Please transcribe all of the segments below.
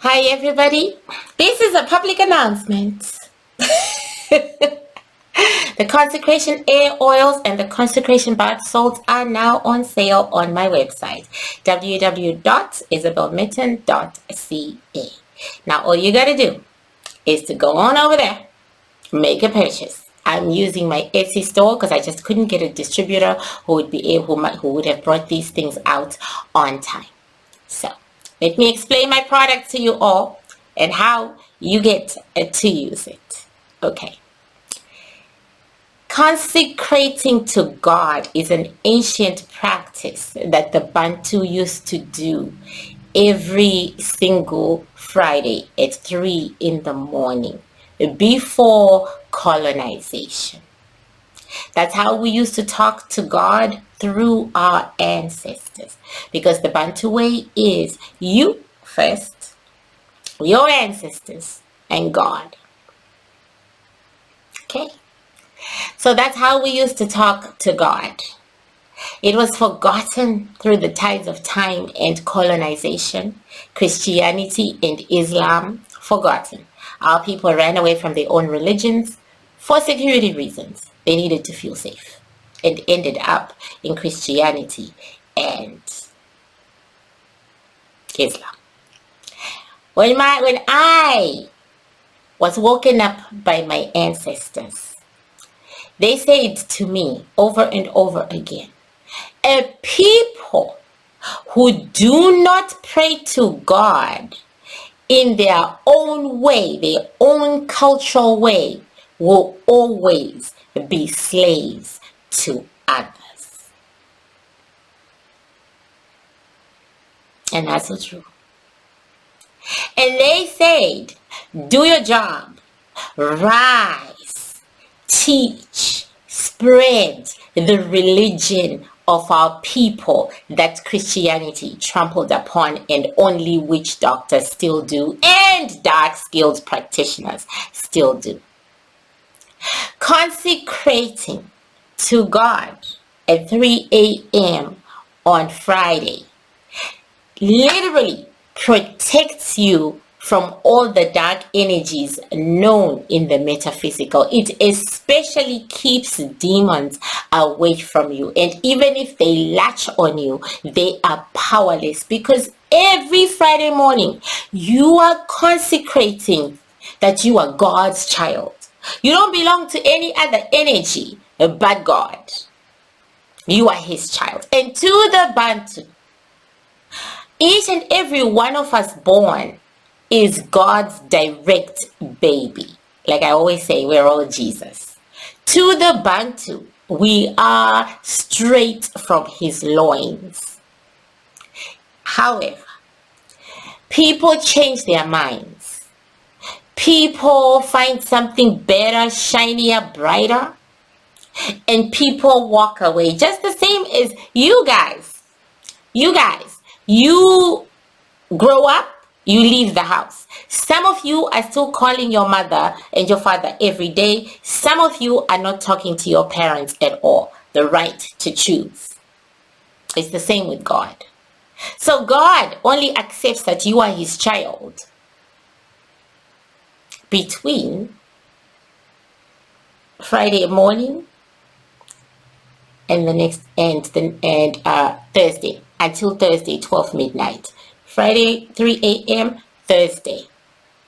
Hi, everybody. This is a public announcement. The consecration air oils and the consecration bath salts are now on sale on my website, www.isabelmitton.ca. Now, all you got to do is to go on over there, make a purchase. I'm using my Etsy store because I just couldn't get a distributor who would have brought these things out on time. So, let me explain my product to you all and how you get to use it. Okay. Consecrating to God is an ancient practice that the Bantu used to do every single Friday at 3 in the morning before colonization. That's how we used to talk to God through our ancestors. Because the Bantu way is you first, your ancestors, and God. Okay? So that's how we used to talk to God. It was forgotten through the tides of time and colonization. Christianity and Islam, forgotten. Our people ran away from their own religions for security reasons. They needed to feel safe and ended up in Christianity and Islam. When I was woken up by my ancestors, they said to me over and over again, a people who do not pray to God in their own way, their own cultural way, will always be slaves to others. And that's so true. And they said, do your job, rise, teach, spread the religion of our people that Christianity trampled upon and only witch doctors still do and dark-skilled practitioners still do. Consecrating to God at 3 a.m. on Friday literally protects you from all the dark energies known in the metaphysical. It especially keeps demons away from you. And even if they latch on you, they are powerless because every Friday morning you are consecrating that you are God's child. You don't belong to any other energy but God. You are his child. And to the Bantu, each and every one of us born is God's direct baby. Like I always say, we're all Jesus. To the Bantu, we are straight from his loins. However, people change their minds. People find something better, shinier, brighter, and people walk away. Just the same as you guys. You grow up, you leave the house. Some of you are still calling your mother and your father every day. Some of you are not talking to your parents at all. The right to choose. It's the same with God. So God only accepts that you are his child between Friday morning and Thursday until Thursday 12 midnight. Friday 3 a.m. Thursday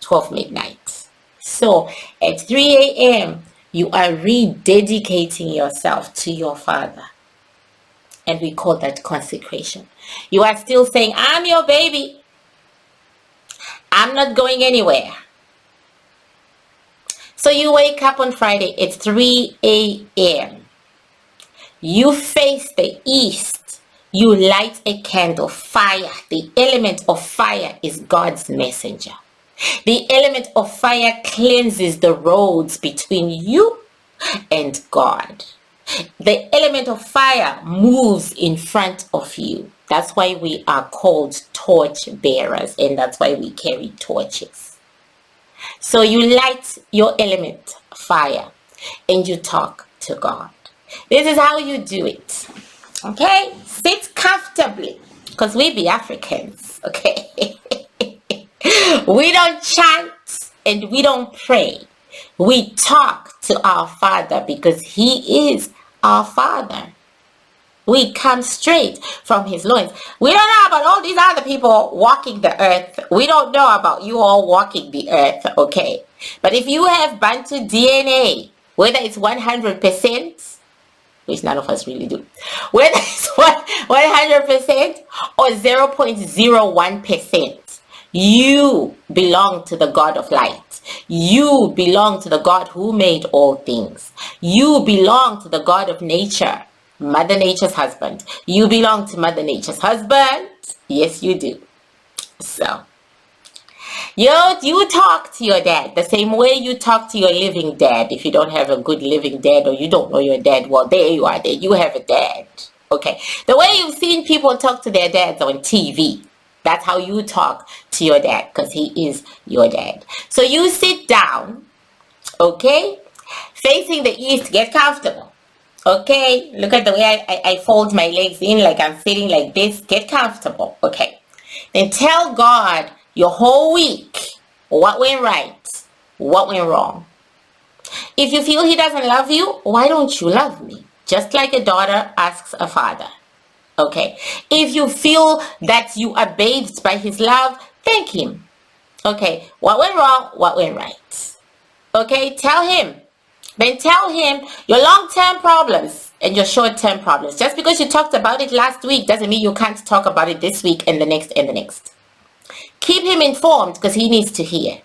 12 midnight. So at 3 a.m. you are rededicating yourself to your Father. And we call that consecration. You are still saying, I'm your baby. I'm not going anywhere. So you wake up on Friday at 3 a.m. You face the east. You light a candle. Fire. The element of fire is God's messenger. The element of fire cleanses the roads between you and God. The element of fire moves in front of you. That's why we are called torch bearers, and that's why we carry torches. So you light your element, fire, and you talk to God. This is how you do it. Okay? Sit comfortably, because we be Africans. Okay? We don't chant and we don't pray. We talk to our Father because He is our Father. We come straight from His loins. We don't know about all these other people walking the earth. We don't know about you all walking the earth, okay? But if you have Bantu DNA, whether it's 100%, which none of us really do, whether it's 100% or 0.01%, you belong to the God of light. You belong to the God who made all things. You belong to the God of nature, Mother Nature's husband. You belong to Mother Nature's husband. Yes, you do. So, you talk to your dad the same way you talk to your living dad. If you don't have a good living dad or you don't know your dad, well, there you are. There you have a dad. Okay. The way you've seen people talk to their dads on TV, that's how you talk to your dad, because he is your dad. So you sit down, okay, facing the east. Get comfortable. Okay, look at the way I fold my legs in, like I'm sitting like this. Get comfortable. Okay. Then tell God your whole week what went right, what went wrong. If you feel He doesn't love you, why don't you love me? Just like a daughter asks a father. Okay. If you feel that you are bathed by His love, thank Him. Okay. What went wrong, what went right. Okay. Tell Him. Then tell Him your long-term problems and your short-term problems. Just because you talked about it last week doesn't mean you can't talk about it this week and the next and the next. Keep Him informed because He needs to hear.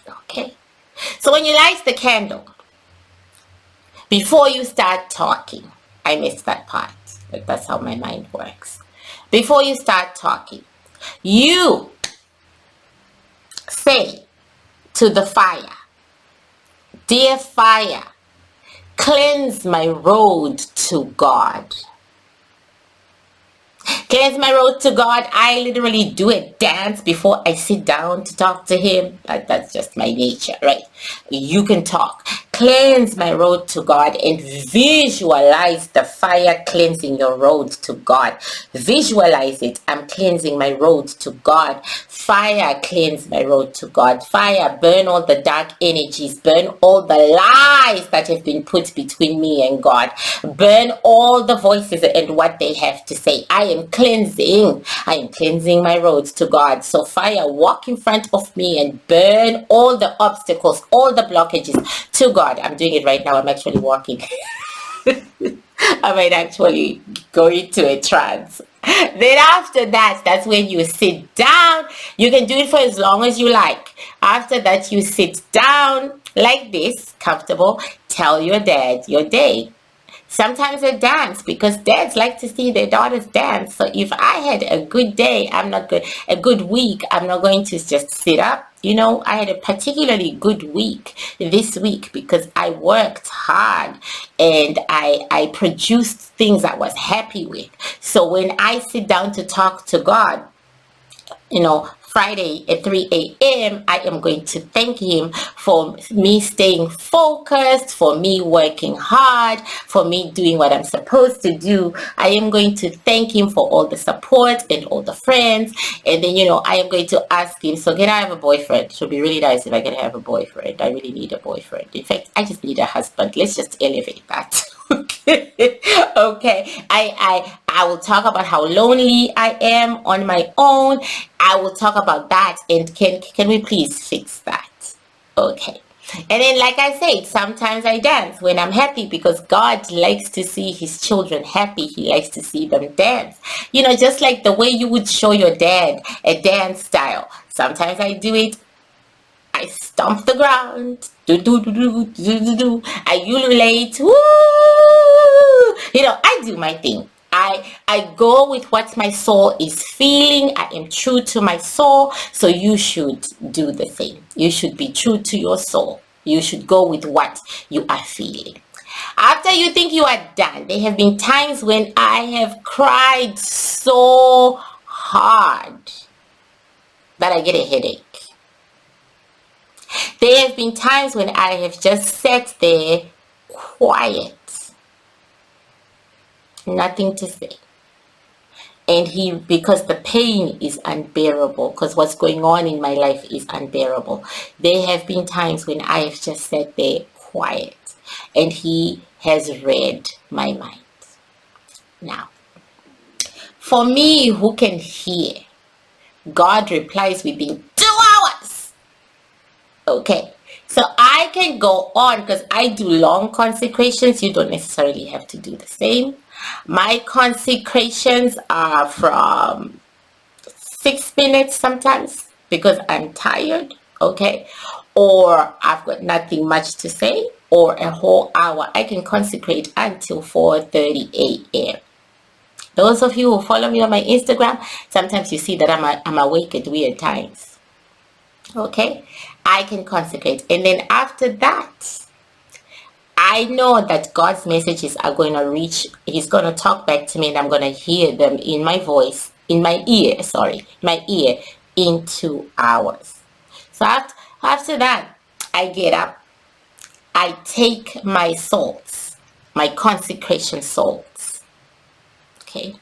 Okay. So when you light the candle, before you start talking, I missed that part. But that's how my mind works. Before you start talking, you say to the fire, "Dear fire, cleanse my road to God." Cleanse my road to God. I literally do a dance before I sit down to talk to Him. That's just my nature, right? You can talk. Cleanse my road to God and visualize the fire cleansing your road to God. Visualize it. I'm cleansing my road to God. Fire, cleanse my road to God. Fire, burn all the dark energies. Burn all the lies that have been put between me and God. Burn all the voices and what they have to say. I am cleansing my road to God. So fire, walk in front of me and burn all the obstacles, all the blockages to God. I'm doing it right now. I'm actually walking. I might actually go into a trance. Then after that, that's when you sit down. You can do it for as long as you like. After that, you sit down like this, comfortable. Tell your dad your day. Sometimes they dance because dads like to see their daughters dance. So if I had a good day, a good week, I'm not going to just sit up. You know, I had a particularly good week this week because I worked hard and I produced things I was happy with. So when I sit down to talk to God, you know, Friday at 3 a.m., I am going to thank Him for me staying focused, for me working hard, for me doing what I'm supposed to do. I am going to thank Him for all the support and all the friends. And then, you know, I am going to ask Him, so can I have a boyfriend? It would be really nice if I can have a boyfriend. I really need a boyfriend. In fact, I just need a husband. Let's just elevate that. Okay. Okay. I will talk about how lonely I am on my own. I will talk about that, and can we please fix that? Okay. And then, like I said, sometimes I dance when I'm happy because God likes to see His children happy. He likes to see them dance. You know, just like the way you would show your dad a dance style. Sometimes I do it. I stomp the ground. Do do do do do do do. I ululate. Woo! You know, I do my thing. I go with what my soul is feeling. I am true to my soul. So you should do the same. You should be true to your soul. You should go with what you are feeling. After you think you are done, there have been times when I have cried so hard that I get a headache. There have been times when I have just sat there quiet, nothing to say. And because the pain is unbearable, because what's going on in my life is unbearable. There have been times when I have just sat there quiet, and he has read my mind. Now, for me who can hear, God replies within 2 hours. Okay, so I can go on because I do long consecrations. You don't necessarily have to do the same. My consecrations are from 6 minutes sometimes because I'm tired, okay, or I've got nothing much to say, or a whole hour. I can consecrate until 4:30 a.m. Those of you who follow me on my Instagram, sometimes you see that I'm awake at weird times. Okay, I can consecrate, and then after that, I know that God's messages are going to reach. He's going to talk back to me, and I'm going to hear them in my voice, in my ear. Sorry, my ear, in 2 hours. So after that, I get up. I take my salts, my consecration salts. Okay.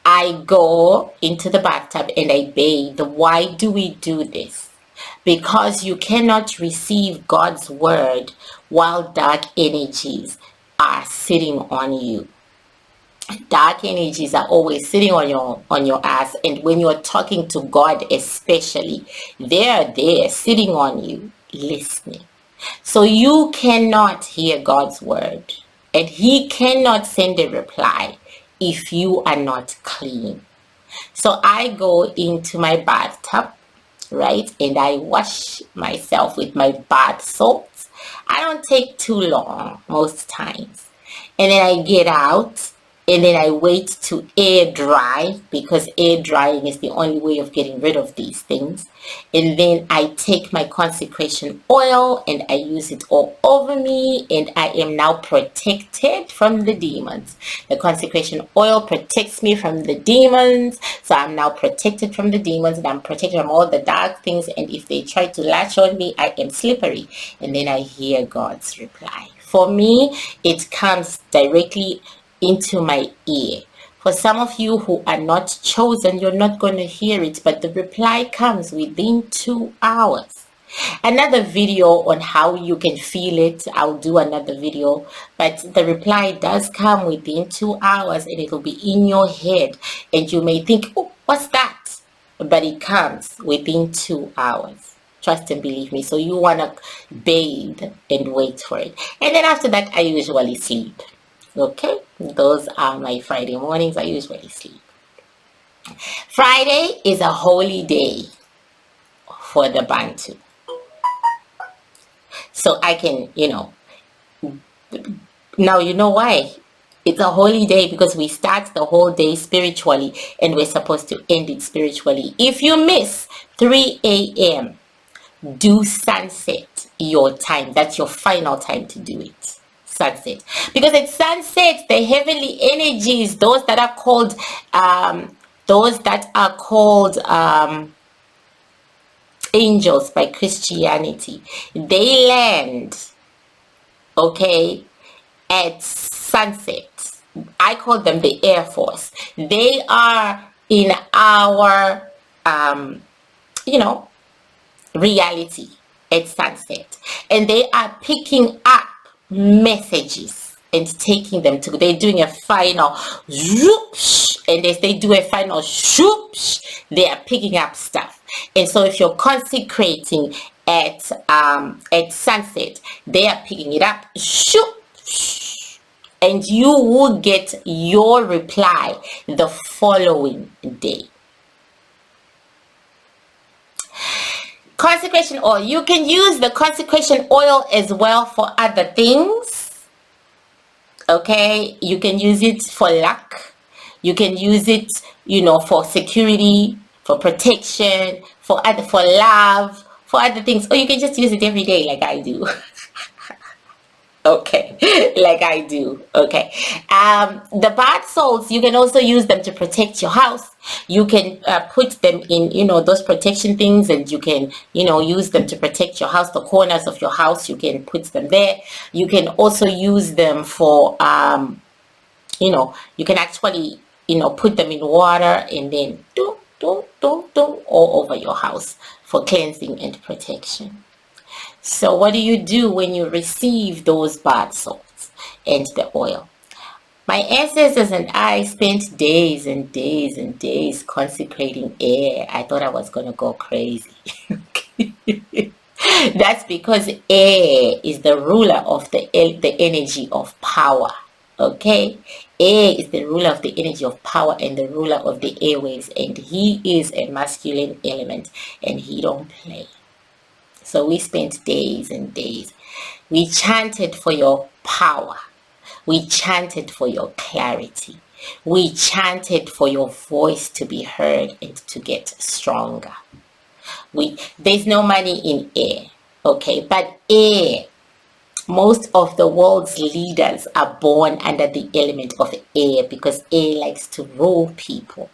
I go into the bathtub and I bathe. Why do we do this? Because you cannot receive God's word while dark energies are sitting on you. Dark energies are always sitting on your ass, and when you're talking to God especially, they're there sitting on you listening. So you cannot hear God's word, and he cannot send a reply if you are not clean. So I go into my bathtub, right, and I wash myself with my bath salts. I don't take too long most times. And then I get out, and then I wait to air dry, because air drying is the only way of getting rid of these things. And then I take my consecration oil and I use it all over me, and I am now protected from the demons. The consecration oil protects me from the demons, so I'm now protected from the demons, and I'm protected from all the dark things, and if they try to latch on me, I am slippery. And then I hear God's reply. For me, it comes directly into my ear. For some of you who are not chosen, you're not going to hear it, but the reply comes within 2 hours. Another video on how you can feel it, I'll do another video, but the reply does come within 2 hours, and it will be in your head, and you may think, oh, what's that? But it comes within 2 hours. Trust and believe me. So you want to bathe and wait for it. And then after that, I usually sleep. Okay, those are my Friday mornings. I usually sleep. Friday is a holy day for the Bantu. So I can, now you know why. It's a holy day because we start the whole day spiritually, and we're supposed to end it spiritually. If you miss 3 a.m., do sunset your time. That's your final time to do it. Sunset. Because at sunset, the heavenly energies, those that are called angels by Christianity, they land, okay, at sunset. I call them the Air Force. They are in our reality at sunset, and they are picking up messages and taking them to, they're doing a final zoosh, and as they do a final zoosh, they are picking up stuff. And so if you're consecrating at sunset, they are picking it up, shoosh, and you will get your reply the following day. Consecration oil. You can use the consecration oil as well for other things. Okay, you can use it for luck. You can use it, for security, for protection, for love, for other things. Or you can just use it every day, like I do. Okay, like I do. Okay, the bath salts, you can also use them to protect your house. You can put them in, those protection things, and you can, use them to protect your house. The corners of your house, you can put them there. You can also use them for, you can actually put them in water and then all over your house for cleansing and protection. So what do you do when you receive those bath salts and the oil? My ancestors and I spent days and days and days consecrating air. I thought I was going to go crazy. That's because air is the ruler of the energy of power. Okay? Air is the ruler of the energy of power and the ruler of the airwaves. And he is a masculine element and he don't play. So we spent days and days. We chanted for your power. We chanted for your clarity. We chanted for your voice to be heard and to get stronger. There's no money in air, okay? But air, most of the world's leaders are born under the element of air because air likes to rule people.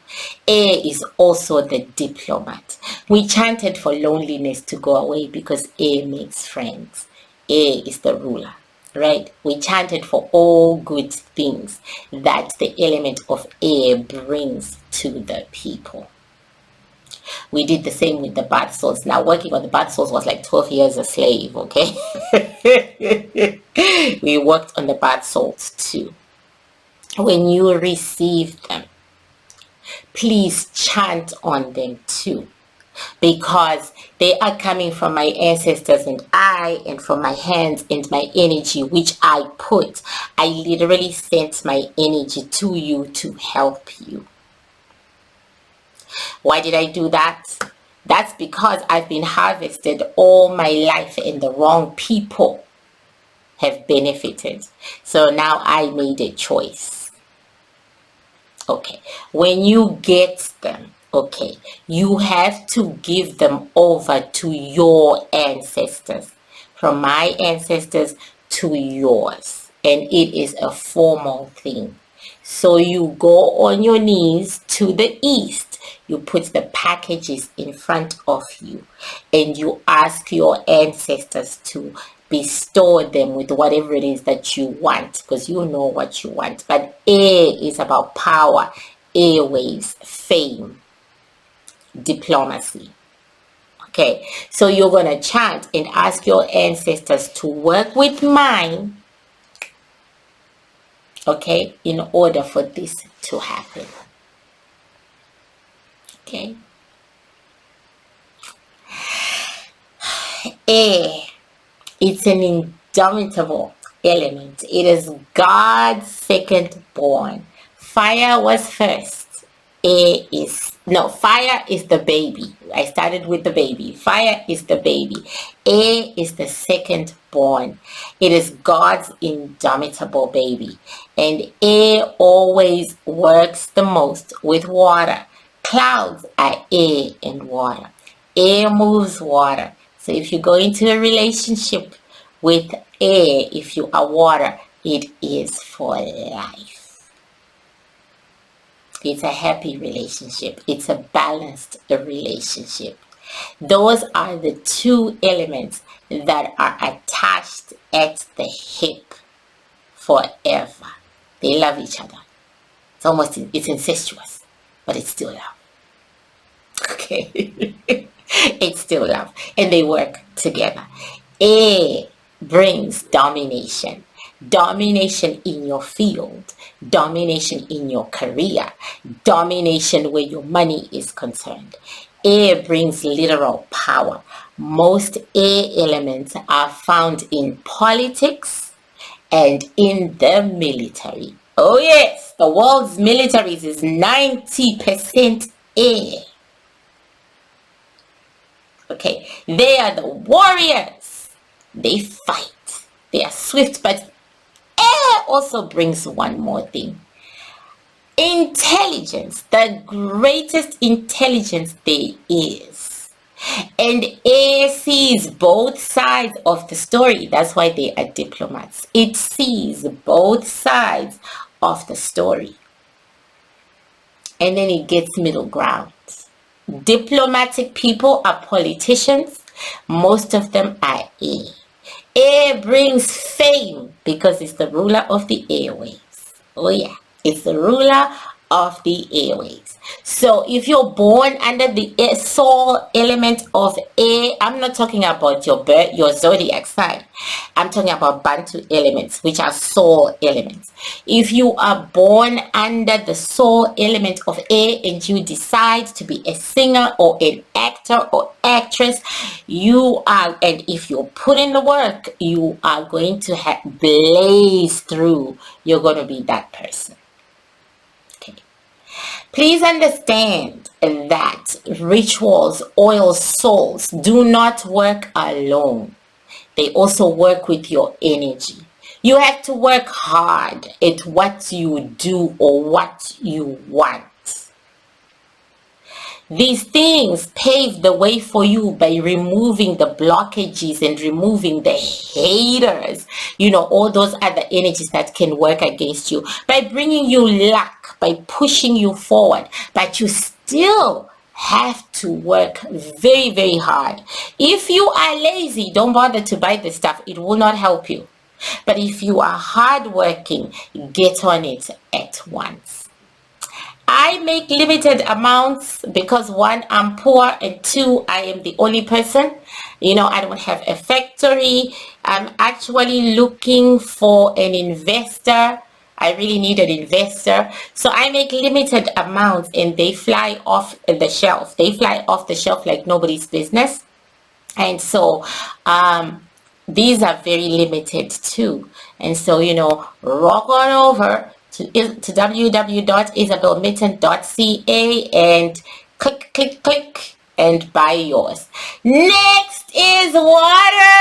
Air is also the diplomat. We chanted for loneliness to go away because air makes friends. Air is the ruler, right? We chanted for all good things that the element of air brings to the people. We did the same with the bath salts. Now, working on the bath salts was like 12 years a slave, okay? We worked on the bath salts too. When you receive them, please chant on them too, because they are coming from my ancestors and from my hands and my energy, which I put. I literally sent my energy to you to help you. Why did I do that? That's because I've been harvested all my life and the wrong people have benefited. So now I made a choice. Okay, when you get them, okay, you have to give them over to your ancestors, from my ancestors to yours, and it is a formal thing. So you go on your knees to the east, you put the packages in front of you, and you ask your ancestors to bestow them with whatever it is that you want, because you know what you want. But air is about power, airwaves, fame, diplomacy. Okay, so you're going to chant and ask your ancestors to work with mine, okay, in order for this to happen. Okay. Air, it's an indomitable element. It is God's second born. Fire was first. Fire is the baby. I started with the baby. Fire is the baby. Air is the second born. It is God's indomitable baby. And air always works the most with water. Clouds are air and water. Air moves water. So if you go into a relationship with air, if you are water, it is for life. It's a happy relationship. It's a balanced relationship. Those are the two elements that are attached at the hip forever. They love each other. It's incestuous, but it's still love. Okay. It's still love. And they work together. Air brings domination. Domination in your field. Domination in your career. Domination where your money is concerned. Air brings literal power. Most air elements are found in politics and in the military. Oh yes, the world's militaries is 90% air. Okay, they are the warriors. They fight. They are swift, but air also brings one more thing. Intelligence, the greatest intelligence there is. And air sees both sides of the story. That's why they are diplomats. It sees both sides of the story. And then it gets middle ground. Diplomatic people are politicians. Most of them are air. Air brings fame because it's the ruler of the airwaves. Oh yeah, it's the ruler of the airways. So if you're born under the soul element of air, I'm not talking about your birth, your zodiac sign. I'm talking about Bantu elements, which are soul elements. If you are born under the soul element of air and you decide to be a singer or an actor or actress, you are, and if you put in the work, you are going to blaze through. You're going to be that person. Please understand that rituals, oil, souls do not work alone. They also work with your energy. You have to work hard at what you do or what you want. These things pave the way for you by removing the blockages and removing the haters, all those other energies that can work against you, by bringing you luck, by pushing you forward. But you still have to work very, very hard. If you are lazy, don't bother to buy the stuff. It will not help you. But if you are hardworking, get on it at once. I make limited amounts because one, I'm poor, and two, I am the only person. I don't have a factory. I'm actually looking for an investor. I really need an investor. So I make limited amounts and they fly off the shelf. They fly off the shelf like nobody's business. And so these are very limited too. And so, rock on over to www.isobelmitton.ca and click and buy yours. Next is water.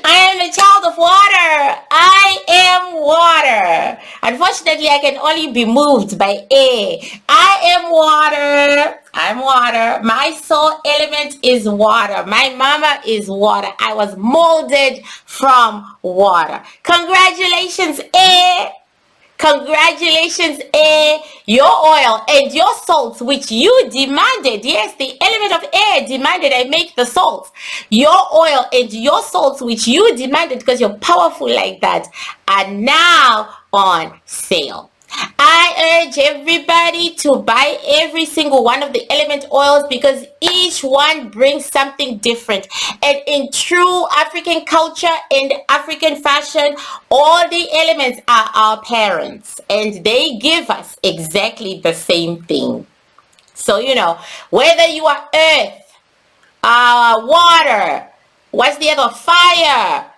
I am a child of water. I am water. Unfortunately, I can only be moved by air. I am water. I'm water. My soul element is water. My mama is water. I was molded from water. Congratulations, air. Congratulations, air, your oil and your salts, which you demanded. Yes, the element of air demanded I make the salts. Your oil and your salts, which you demanded because you're powerful like that, are now on sale. I urge everybody to buy every single one of the element oils because each one brings something different. And in true African culture and African fashion, all the elements are our parents and they give us exactly the same thing. So, whether you are earth, water, what's the other, fire,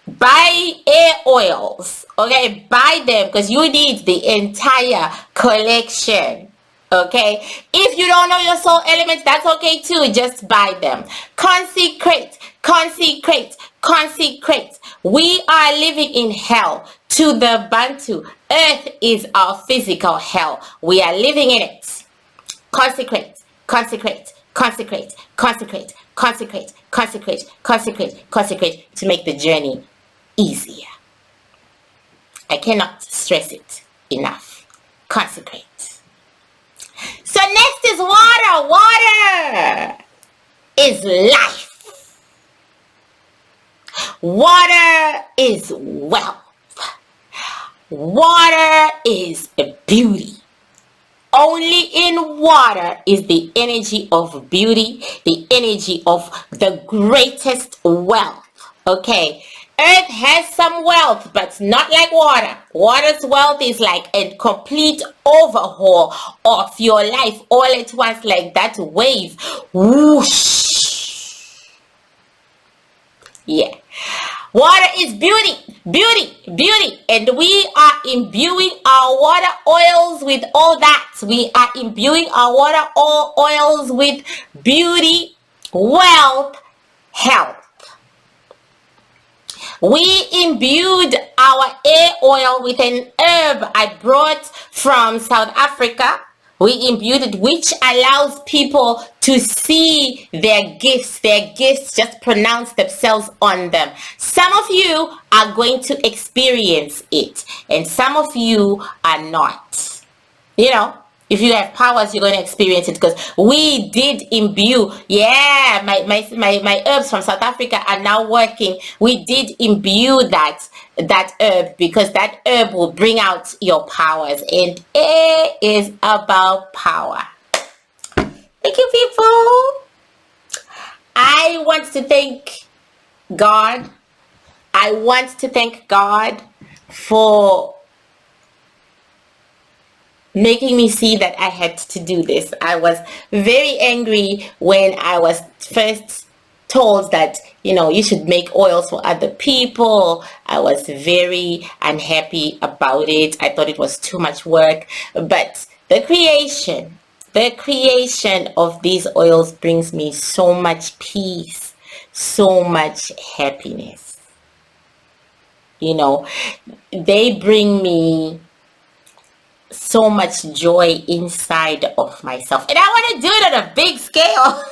buy air oils, okay? Buy them because you need the entire collection, okay? If you don't know your soul elements, that's okay too. Just buy them. Consecrate, consecrate, consecrate. We are living in hell to the Bantu. Earth is our physical hell. We are living in it. Consecrate, consecrate, consecrate, consecrate, consecrate, consecrate, consecrate, consecrate to make the journey easier. I cannot stress it enough. Consecrate. So next is water. Water is life. Water is wealth. Water is beauty. Only in water is the energy of beauty, the energy of the greatest wealth. Okay, earth has some wealth, but not like water. Water's wealth is like a complete overhaul of your life all at once, like that wave. Whoosh. Yeah. Water is beauty, beauty, beauty. And we are imbuing our water oils with all that. We are imbuing our water oils with beauty, wealth, health. We imbued our air oil with an herb I brought from South Africa. We imbued it, which allows people to see their gifts. Their gifts just pronounce themselves on them. Some of you are going to experience it, and some of you are not. If you have powers, you're going to experience it, because we did imbue. Yeah, my herbs from South Africa are now working. We did imbue that herb, because that herb will bring out your powers, and it is about power. Thank you, people. I want to thank God. I want to thank God for making me see that I had to do this. I was very angry when I was first told that, you should make oils for other people. I was very unhappy about it. I thought it was too much work. But the creation of these oils brings me so much peace, so much happiness. They bring me so much joy inside of myself, and I want to do it on a big scale.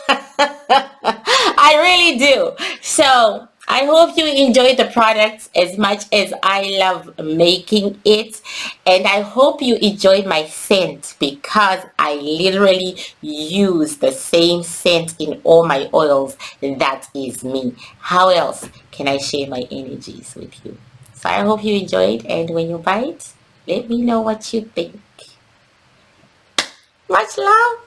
I really do. So I hope you enjoy the products as much as I love making it, and I hope you enjoy my scent, because I literally use the same scent in all my oils. That is me. How else can I share my energies with you? So I hope you enjoyed, and when you buy it, let me know what you think. Much love.